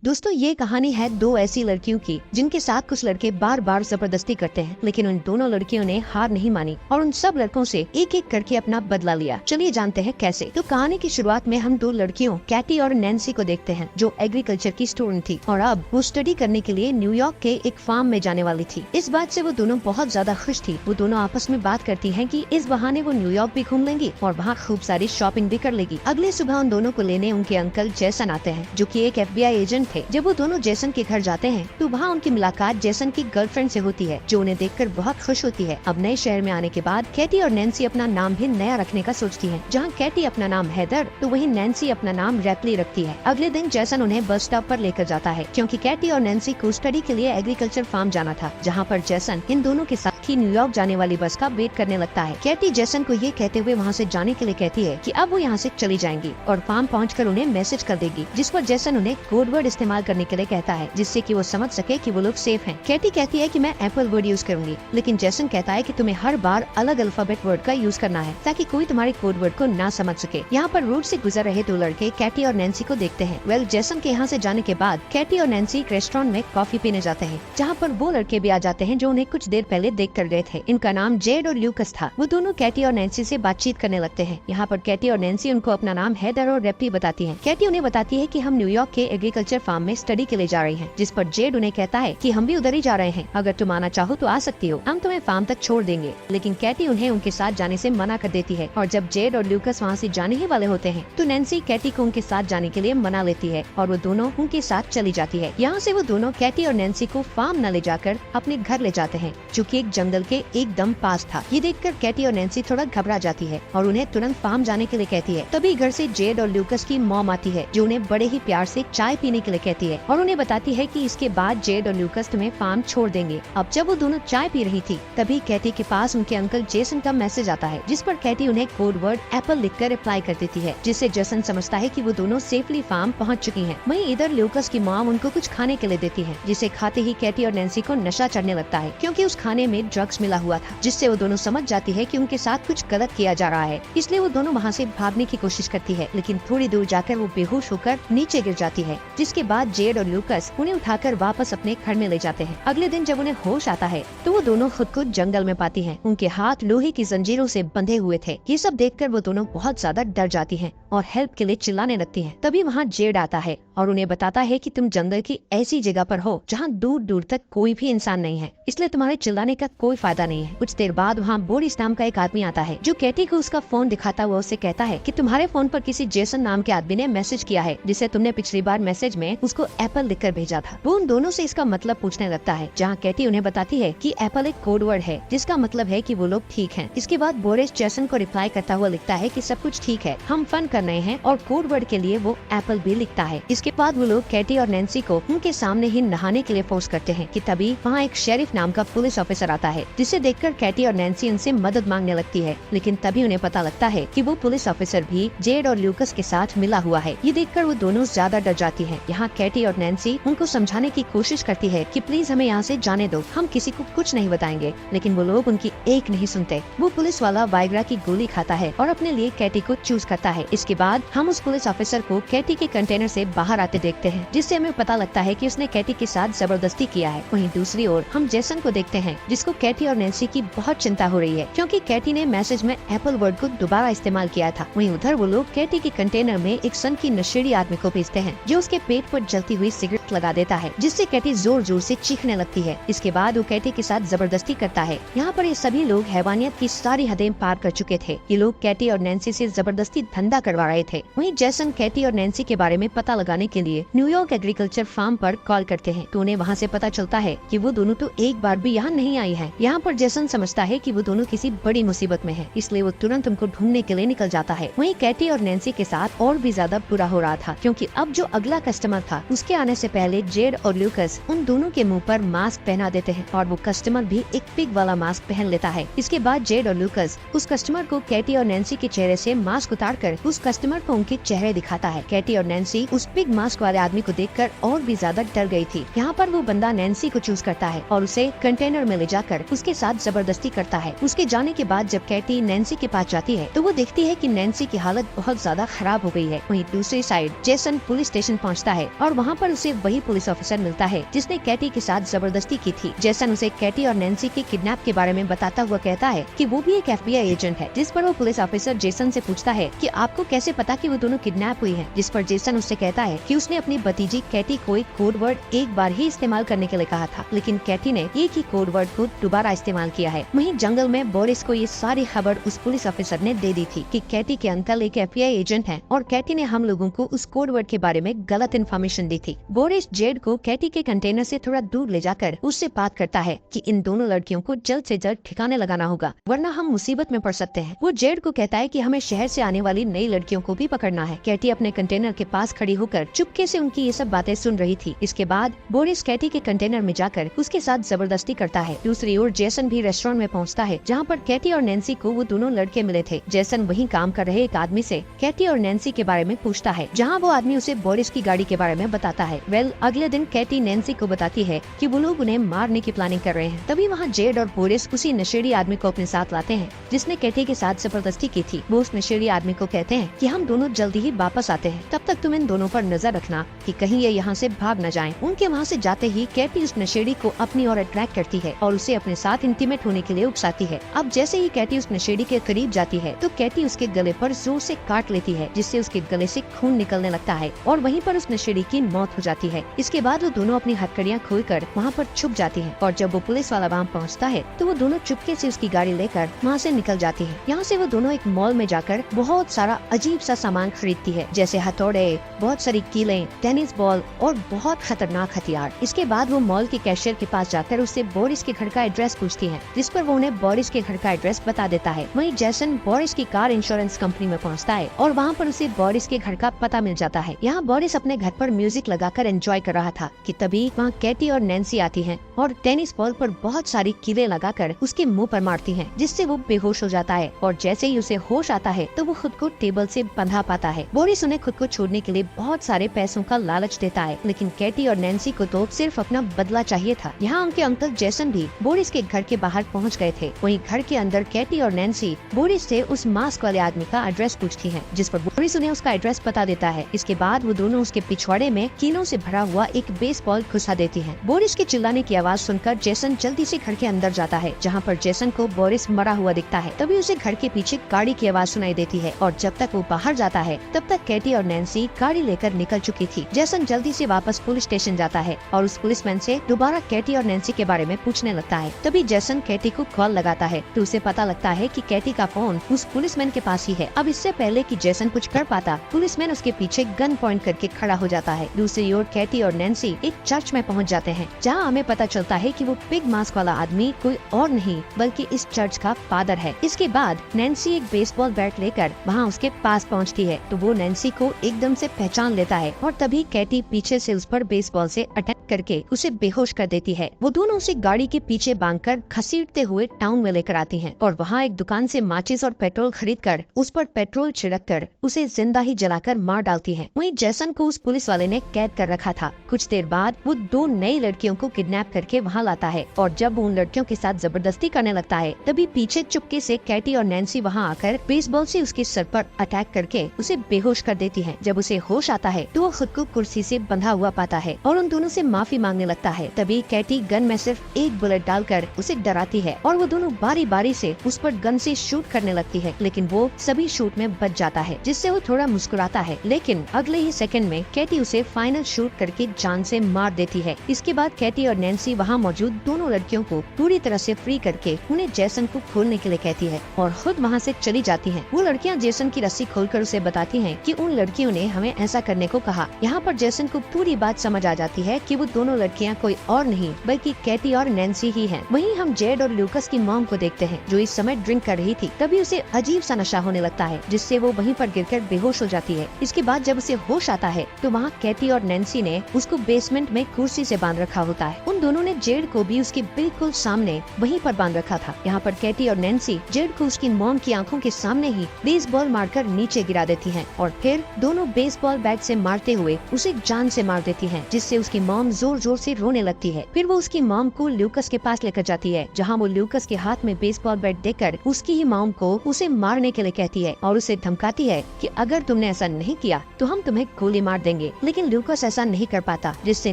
दोस्तों ये कहानी है दो ऐसी लड़कियों की जिनके साथ कुछ लड़के बार बार जबरदस्ती करते हैं, लेकिन उन दोनों लड़कियों ने हार नहीं मानी और उन सब लड़कों से एक एक करके अपना बदला लिया। चलिए जानते हैं कैसे। तो कहानी की शुरुआत में हम दो लड़कियों कैटी और नैन्सी को देखते हैं, जो एग्रीकल्चर की स्टूडेंट थी और अब वो स्टडी करने के लिए न्यूयॉर्क के एक फार्म में जाने वाली थी। इस बात से वो दोनों बहुत ज्यादा खुश थी। वो दोनों आपस में बात करती है कि इस बहाने वो न्यूयॉर्क भी घूम लेंगी और वहाँ खूब सारी शॉपिंग भी कर लेगी। अगले सुबह उन दोनों को लेने उनके अंकल जैसन आते हैं, जो की एक FBI एजेंट थे। जब वो दोनों जैसन के घर जाते हैं तो वहाँ उनकी मुलाकात जैसन की गर्लफ्रेंड से होती है, जो उन्हें देखकर बहुत खुश होती है। अब नए शहर में आने के बाद कैटी और नैन्सी अपना नाम भी नया रखने का सोचती हैं। जहाँ कैटी अपना नाम हैदर तो वहीं नैन्सी अपना नाम रैपली रखती है। अगले दिन जैसन उन्हें बस स्टॉप पर लेकर जाता है, क्योंकि कैटी और नैन्सी को स्टडी के लिए एग्रीकल्चर फार्म जाना था, जहाँ पर जैसन इन दोनों के साथ ही न्यूयॉर्क जाने वाली बस का वेट करने लगता है। कैटी जैसन को ये कहते हुए वहाँ से जाने के लिए कहती है कि अब वो यहाँ से चली जाएंगी और फार्म पहुँचकर उन्हें मैसेज कर देगी, जिस पर जैसन उन्हें कोड वर्ड इस्तेमाल करने के लिए कहता है, जिससे कि वो समझ सके कि वो लोग सेफ हैं। कैटी कहती है कि मैं एप्पल वर्ड यूज करूंगी, लेकिन जैसन कहता है कि तुम्हें हर बार अलग अल्फाबेट वर्ड का यूज करना है, ताकि कोई तुम्हारे कोड वर्ड को ना समझ सके। यहाँ पर रोड से गुजर रहे दो लड़के कैटी और नैन्सी को देखते हैं। जैसन के यहाँ से जाने के बाद कैटी और नैन्सी एक रेस्टोरेंट में कॉफी पीने जाते हैं, जहाँ पर वो लड़के भी आ जाते हैं जो उन्हें कुछ देर पहले देख कर गए थे। इनका नाम जेड और ल्यूकस था। वो दोनों कैटी और नैन्सी से बातचीत करने लगते हैं। यहाँ पर कैटी और नैन्सी उनको अपना नाम हैदर और रेप्टी बताती है। कैटी उन्हें बताती है कि हम न्यूयॉर्क के एग्रीकल्चर फार्म में स्टडी के लिए जा रही हैं, जिस पर जेड उन्हें कहता है कि हम भी उधर ही जा रहे हैं, अगर तुम आना चाहो तो आ सकती हो, हम तुम्हें फार्म तक छोड़ देंगे। लेकिन कैटी उन्हें उनके साथ जाने से मना कर देती है और जब जेड और ल्यूकस वहाँ से जाने ही वाले होते हैं तो नैन्सी कैटी को उनके साथ जाने के लिए मना लेती है और वो दोनों उनके साथ चली जाती है। यहाँ से वो दोनों कैटी और नैन्सी को फार्म न ले जाकर अपने घर ले जाते हैं, जो कि एक जंगल के एकदम पास था। ये देखकर कैटी और नैन्सी थोड़ा घबरा जाती है और उन्हें तुरंत फार्म जाने के लिए कहती है। तभी घर से जेड और ल्यूकस की मॉम आती है, जो उन्हें बड़े ही प्यार से चाय पीने के लिए कहती है और उन्हें बताती है कि इसके बाद जेड और ल्यूकस तुम्हें फार्म छोड़ देंगे। अब जब वो दोनों चाय पी रही थी, तभी कैटी के पास उनके अंकल जेसन का मैसेज आता है, जिस पर कैटी उन्हें कोड वर्ड एप्पल लिखकर रिप्लाई कर देती है, जिससे जेसन समझता है कि वो दोनों सेफली फार्म पहुंच चुकी हैं। वहीं इधर ल्यूकस की मॉम उनको कुछ खाने के लिए देती है, जिसे खाते ही कैटी और नैन्सी को नशा चढ़ने लगता है, क्योंकि उस खाने में ड्रग्स मिला हुआ था, जिससे वो दोनों समझ जाती है कि उनके साथ कुछ गलत किया जा रहा है। इसलिए वो दोनों वहाँ से भागने की कोशिश करती है, लेकिन थोड़ी दूर जाकर वो बेहोश होकर नीचे गिर जाती है, जिसके बाद जेड और ल्यूकस उन्हें उठाकर वापस अपने घर में ले जाते हैं। अगले दिन जब उन्हें होश आता है तो वो दोनों खुद को जंगल में पाती हैं। उनके हाथ लोहे की जंजीरों से बंधे हुए थे। ये सब देखकर वो दोनों बहुत ज्यादा डर जाती हैं और हेल्प के लिए चिल्लाने लगती हैं। तभी वहाँ जेड आता है और उन्हें बताता है कि तुम जंगल की ऐसी जगह पर हो जहाँ दूर दूर तक कोई भी इंसान नहीं है, इसलिए तुम्हारे चिल्लाने का कोई फायदा नहीं है। कुछ देर बाद वहाँ बोरिस नाम का एक आदमी आता है, जो कैटी को उसका फोन दिखाता हुआ उससे कहता है कि तुम्हारे फोन पर किसी जेसन नाम के आदमी ने मैसेज किया है, जिसे तुमने पिछली बार मैसेज में उसको एप्पल लिखकर भेजा था। वो उन दोनों से इसका मतलब पूछने लगता है, जहाँ कैटी उन्हें बताती है कि एप्पल एक कोड वर्ड है, जिसका मतलब है कि वो लोग ठीक हैं। इसके बाद बोरिस जेसन को रिप्लाई करता हुआ लिखता है कि सब कुछ ठीक है, हम फन कर रहे हैं, और कोड वर्ड के लिए वो एप्पल भी लिखता है। इसके बाद वो लोग कैटी और नैन्सी को उनके सामने ही नहाने के लिए फोर्स करते हैं कि तभी वहाँ एक शेरिफ नाम का पुलिस ऑफिसर आता है, जिसे देखकर कैटी और नैन्सी उनसे मदद मांगने लगती है, लेकिन तभी उन्हें पता लगता है कि वो पुलिस ऑफिसर भी जेड और ल्यूकस के साथ मिला हुआ है। ये देखकर वो दोनों ज्यादा डर जाती हैं। यहाँ कैटी और नैन्सी उनको समझाने की कोशिश करती है कि प्लीज हमें यहाँ से जाने दो, हम किसी को कुछ नहीं बताएंगे, लेकिन वो लोग उनकी एक नहीं सुनते। वो पुलिस वाला वाइग्रा की गोली खाता है और अपने लिए कैटी को चूज करता है। इसके बाद हम उस पुलिस ऑफिसर को कैटी के कंटेनर से बाहर आते देखते हैं, जिससे हमें पता लगता है कि उसने कैटी के साथ जबरदस्ती किया है। वहीं दूसरी ओर हम जेसन को देखते हैं, जिसको कैटी और नैन्सी की बहुत चिंता हो रही है, क्योंकि कैटी ने मैसेज में एप्पल वर्ड को दोबारा इस्तेमाल किया था। वहीं उधर वो लोग कैटी के कंटेनर में एक सन की नशेड़ी आदमी को भेजते हैं, जो उसके पेट पर जलती हुई सिगरेट लगा देता है, जिससे कैटी जोर जोर से चीखने लगती है। इसके बाद वो कैटी के साथ जबरदस्ती करता है। यहाँ पर ये सभी लोग हैवानियत की सारी हदें पार कर चुके थे। ये लोग कैटी और नैन्सी से जबरदस्ती धंधा करवा रहे थे। वहीं जेसन कैटी और नैन्सी के बारे में पता लगाने के लिए न्यूयॉर्क एग्रीकल्चर फार्म पर कॉल करते हैं, तो उन्हें वहाँ से पता चलता है कि वो दोनों तो एक बार भी यहाँ नहीं आई हैं। यहाँ पर जेसन समझता है कि वो दोनों किसी बड़ी मुसीबत में हैं, इसलिए वो तुरंत उनको ढूंढने के लिए निकल जाता है। वहीं कैटी और नैन्सी के साथ और भी ज्यादा बुरा हो रहा था, क्योंकि अब जो अगला कस्टमर था उसके आने से पहले जेड और ल्यूकस उन दोनों के मुंह पर मास्क पहना देते हैं और वो कस्टमर भी एक पिग वाला मास्क पहन लेता है। इसके बाद जेड और ल्यूकस उस कस्टमर को कैटी और नैन्सी के चेहरे से मास्क उतार कर उस कस्टमर को उनके चेहरे दिखाता है। कैटी और नैन्सी उस पिग मास्क वाले आदमी को देखकर और भी ज्यादा डर गई थी। यहाँ पर वो बंदा नैन्सी को चूज करता है और उसे कंटेनर में ले जाकर उसके साथ जबरदस्ती करता है। उसके जाने के बाद जब कैटी नैन्सी के पास जाती है तो वो देखती है कि नैन्सी की हालत बहुत ज्यादा खराब हो गई है। वहीं दूसरी साइड जेसन पुलिस स्टेशन पहुँचता है और वहाँ पर उसे वही पुलिस ऑफिसर मिलता है जिसने कैटी के साथ जबरदस्ती की थी। जेसन उसे कैटी और नैन्सी के किडनैप के बारे में बताता हुआ कहता है कि वो भी एक FBI एजेंट है, जिस पर वो पुलिस ऑफिसर जेसन से पूछता है कि आपको कैसे पता कि वो दोनों किडनैप हुई हैं, जिस पर जेसन उससे कहता है कि उसने अपनी भतीजी कैटी को एक कोड वर्ड एक बार ही इस्तेमाल करने के लिए कहा था, लेकिन कैटी ने एक ही कोड वर्ड को दोबारा इस्तेमाल किया है। वहीं जंगल में बोरिस को ये सारी खबर उस पुलिस ऑफिसर ने दे दी थी कि कैटी के अंकल एक FBI एजेंट हैं और कैटी ने हम लोगों को उस कोड वर्ड के बारे में गलत इन्फॉर्मेशन दी थी। बोरिस जेड को कैटी के कंटेनर से थोड़ा दूर ले जाकर उससे बात करता है कि इन दोनों लड़कियों को जल्द से जल्द ठिकाने लगाना होगा, वरना हम मुसीबत में पड़ सकते हैं। वो जेड को कहता है कि हमें शहर से आने वाली नई लड़कियों को भी पकड़ना है। कैटी अपने कंटेनर के पास खड़ी होकर चुपके से उनकी ये सब बातें सुन रही थी। इसके बाद बोरिस कैटी के कंटेनर में जाकर उसके साथ जबरदस्ती करता है। दूसरी ओर जेसन भी रेस्टोरेंट में पहुंचता है जहाँ पर कैटी और नैन्सी को वो दोनों लड़के मिले थे। जेसन वहीं काम कर रहे एक आदमी से कैटी और नैन्सी के बारे में पूछता है, जहाँ वो आदमी उसे बोरिस की गाड़ी के बारे में बताता है। अगले दिन कैटी नैन्सी को बताती है कि वो लोग उन्हें मारने की प्लानिंग कर रहे हैं। तभी वहाँ जेड और बोरिस उसी नशेड़ी आदमी को अपने साथ लाते हैं जिसने कैटी के साथ जबरदस्ती की थी। वो उस नशेड़ी आदमी को कहते हैं कि हम दोनों जल्दी ही वापस आते हैं, तब तक तुम इन दोनों पर नजर रखना कि कहीं ये यहाँ से भाग न जाएं। उनके वहाँ से जाते ही कैटी उस नशेड़ी को अपनी ओर अट्रैक्ट करती है और उसे अपने साथ इंटीमेट होने के लिए उकसाती है। अब जैसे ही कैटी उस नशेड़ी के करीब जाती है तो कैटी उसके गले पर जोर से काट लेती है, जिससे उसके गले से खून निकलने लगता है और वहीं पर उस नशेड़ी की मौत हो जाती है। इसके बाद वो दोनों अपनी हथकड़ियाँ खोलकर वहाँ पर छुप जाती है और जब वो पुलिस वाला वहाँ पहुँचता है तो वो दोनों चुपके से उसकी गाड़ी लेकर वहाँ से निकल जाती है। यहाँ से वो दोनों एक मॉल में जाकर बहुत सारा अजीब सा सामान खरीदती है, जैसे हथौड़े, बहुत सारी कीलें, टेनिस बॉल और बहुत खतरनाक हथियार। इसके बाद वो मॉल के कैशियर के पास जाकर उससे बोरिस के घर का एड्रेस पूछती है, जिस पर वो उन्हें बोरिस के घर का एड्रेस बता देता है। वहीं जेसन बोरिस की कार इंश्योरेंस कंपनी में पहुँचता है और वहाँ पर उसे बोरिस के घर का पता मिल जाता है। यहाँ बोरिस अपने घर पर म्यूजिक लगाकर एंजॉय कर रहा था कि तभी वहाँ कैटी और नैन्सी आती हैं और टेनिस बॉल पर बहुत सारी कीलें लगाकर उसके मुंह पर मारती हैं, जिससे वो बेहोश हो जाता है और जैसे ही उसे होश आता है तो वो खुद को टेबल से बंधा पाता है। बोरिस उन्हें खुद को छोड़ने के लिए बहुत सारे पैसों का लालच देता है, लेकिन कैटी और नैन्सी को तो सिर्फ अपना बदला चाहिए था। यहाँ उनके अंकल जेसन भी बोरिस के घर के बाहर पहुँच गए थे। वहीं घर के अंदर कैटी और नैन्सी बोरिस से उस मास्क वाले आदमी का एड्रेस पूछती है, जिस पर बोरिस उन्हें उसका एड्रेस बता देता है। इसके बाद वो दोनों उसके पिछवाड़े में कीलों से भरा हुआ एक बेसबॉल घुसा देती है। बोरिस के चिल्लाने की आवाज सुनकर जेसन जल्दी से घर के अंदर जाता है, जहाँ पर जेसन को बोरिस मरा हुआ दिखता है। तभी उसे घर के पीछे गाड़ी की आवाज सुनाई देती है और जब तक वो बाहर जाता है तब तक कैटी और नैन्सी गाड़ी लेकर निकल चुकी थी। जेसन जल्दी से वापस पुलिस स्टेशन जाता है और उस पुलिसमैन से दोबारा कैटी और नैन्सी के बारे में पूछने लगता है। तभी जेसन कैटी को कॉल लगाता है तो उसे पता लगता है कि कैटी का फोन उस पुलिसमैन के पास ही है। अब इससे पहले कि जेसन कुछ कर पाता, पुलिसमैन उसके पीछे गन पॉइंट करके खड़ा हो जाता है। दूसरी ओर कैटी और नैन्सी एक चर्च में पहुंच जाते हैं, जहां हमें पता चलता है कि वो पिग मास्क वाला आदमी कोई और नहीं बल्कि इस चर्च का फादर है। इसके बाद नैन्सी एक बेसबॉल बैट लेकर वहां उसके पास पहुंचती है तो वो नैन्सी को एकदम से पहचान लेता है और तभी कैटी पीछे से उस पर बेसबॉल से अटैक करके उसे बेहोश कर देती है। वो दोनों उसे गाड़ी के पीछे बांधकर घसीटते हुए टाउन में लेकर आती हैं और वहाँ एक दुकान से माचिस और पेट्रोल खरीदकर उस पर पेट्रोल छिड़क कर उसे जिंदा ही जलाकर मार डालती है। वहीं जेसन को उस पुलिस वाले ने कैद कर रखा था। कुछ देर बाद वो दो नई लड़कियों को किडनैप करके वहाँ लाता है और जब वो उन लड़कियों के साथ जबरदस्ती करने लगता है तभी पीछे चुपके से कैटी और नैन्सी वहाँ आकर बेसबॉल से उसके सर पर अटैक करके उसे बेहोश कर देती है। जब उसे होश आता है तो वो खुद को कुर्सी से बंधा हुआ पाता है और उन दोनों से माफी मांगने लगता है। तभी कैटी गन में सिर्फ एक बुलेट डालकर उसे डराती है और वो दोनों बारी बारी से उस पर गन से शूट करने लगती है, लेकिन वो सभी शूट में बच जाता है, जिससे वो थोड़ा मुस्कुराता है। लेकिन अगले ही सेकंड में कैटी उसे फाइनल शूट करके जान से मार देती है। इसके बाद कैटी और नैन्सी वहाँ मौजूद दोनों लड़कियों को पूरी तरह से फ्री करके उन्हें जेसन को खोलने के लिए कहती है और खुद वहाँ से चली जाती हैं। वो लड़कियाँ जेसन की रस्सी खोलकर उसे बताती हैं कि उन लड़कियों ने हमें ऐसा करने को कहा। यहाँ पर जेसन को पूरी बात समझ आ जाती है कि वो दोनों लड़कियाँ कोई और नहीं बल्कि कैटी और नैन्सी ही हैं। वहीं हम जेड और लूकस की मॉम को देखते हैं जो इस समय ड्रिंक कर रही थी। तभी उसे अजीब सा नशा होने लगता है, जिससे वो वहीं पर गिरकर बेहोश हो जाती है। इसके बाद जब उसे होश आता है तो वहाँ कैटी और नैन्सी ने उसको बेसमेंट में कुर्सी से बांध रखा होता है। उन दोनों उन्होंने जेड को भी उसके बिल्कुल सामने वहीं पर बांध रखा था। यहाँ पर कैटी और नैन्सी जेड को उसकी मॉम की आंखों के सामने ही बेसबॉल मारकर नीचे गिरा देती हैं और फिर दोनों बेसबॉल बैट से मारते हुए उसे जान से मार देती हैं, जिससे उसकी मॉम जोर जोर से रोने लगती है। फिर वो उसकी मॉम को ल्यूकस के पास लेकर जाती है, जहाँ वो ल्यूकस के हाथ में बेसबॉल बैट देकर उसकी ही मॉम को उसे मारने के लिए कहती है और उसे धमकाती है कि अगर तुमने ऐसा नहीं किया तो हम तुम्हें गोली मार देंगे। लेकिन ल्यूकस ऐसा नहीं कर पाता, जिससे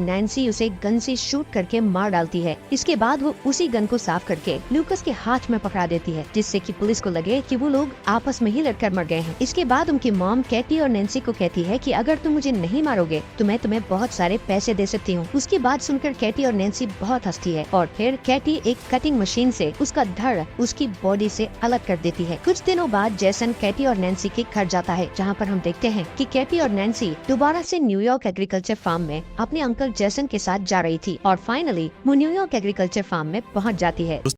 नैन्सी उसे गन से शूट करके मार डालती है। इसके बाद वो उसी गन को साफ करके ल्यूकस के हाथ में पकड़ा देती है, जिससे कि पुलिस को लगे कि वो लोग आपस में ही लड़कर मर गए हैं। इसके बाद उनकी मॉम कैटी और नैन्सी को कहती है कि अगर तुम मुझे नहीं मारोगे तो मैं तुम्हें बहुत सारे पैसे दे सकती हूँ। उसकी बात सुनकर कैटी और नैन्सी बहुत हंसती है और फिर कैटी एक कटिंग मशीन से उसका धड़ उसकी बॉडी से अलग कर देती है। कुछ दिनों बाद जैसन कैटी और नैन्सी के घर जाता है, जहाँ पर हम देखते हैं कि कैटी और नैन्सी दोबारा से न्यूयॉर्क एग्रीकल्चर फार्म में अपने अंकल जैसन के साथ जा रही थी और फाइनली वो न्यूयॉर्क एग्रीकल्चर फार्म में पहुँच जाती है।